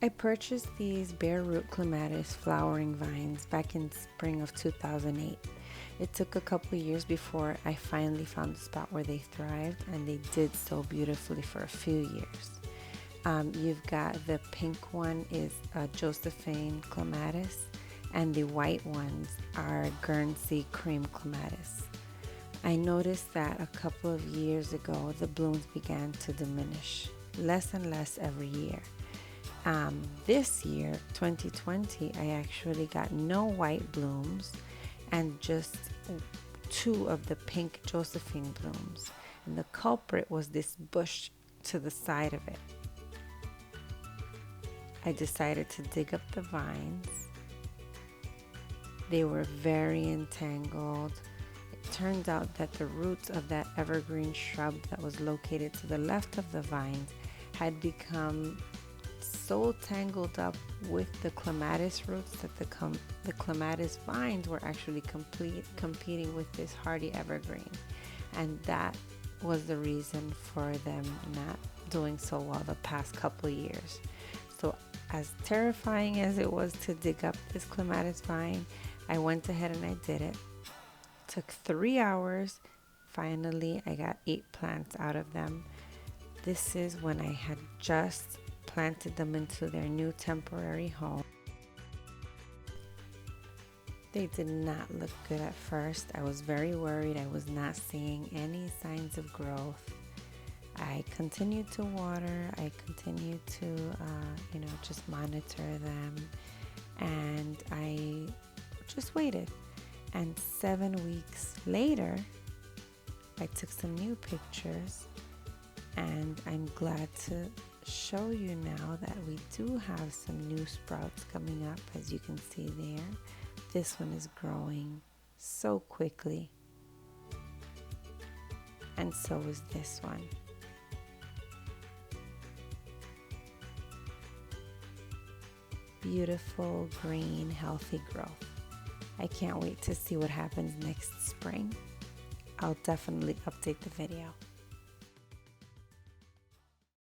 I purchased these bare root clematis flowering vines back in spring of 2008. It took a couple years before I finally found the spot where they thrived, and they did so beautifully for a few years. You've got the pink one is Josephine Clematis, and the white ones are Guernsey cream clematis. I noticed that a couple of years ago the blooms began to diminish, less and less every year. This year, 2020, I actually got no white blooms and just two of the pink Josephine blooms. And the culprit was this bush to the side of it. I decided to dig up the vines. They were very entangled. It turned out that the roots of that evergreen shrub that was located to the left of the vines had become so tangled up with the clematis roots that the clematis vines were actually competing with this hardy evergreen. And that was the reason for them not doing so well the past couple years. So as terrifying as it was to dig up this clematis vine, I went ahead and I did it. Took 3 hours. Finally, I got 8 plants out of them. This is when I had just planted them into their new temporary home. They did not look good at first. I was very worried. I was not seeing any signs of growth. I continued to water. I continued to, just monitor them. And I just waited. And 7 weeks later, I took some new pictures. And I'm glad to show you now that we do have some new sprouts coming up, as you can see there. This one is growing so quickly. And so is this one. Beautiful, green, healthy growth. I can't wait to see what happens next spring. I'll definitely update the video.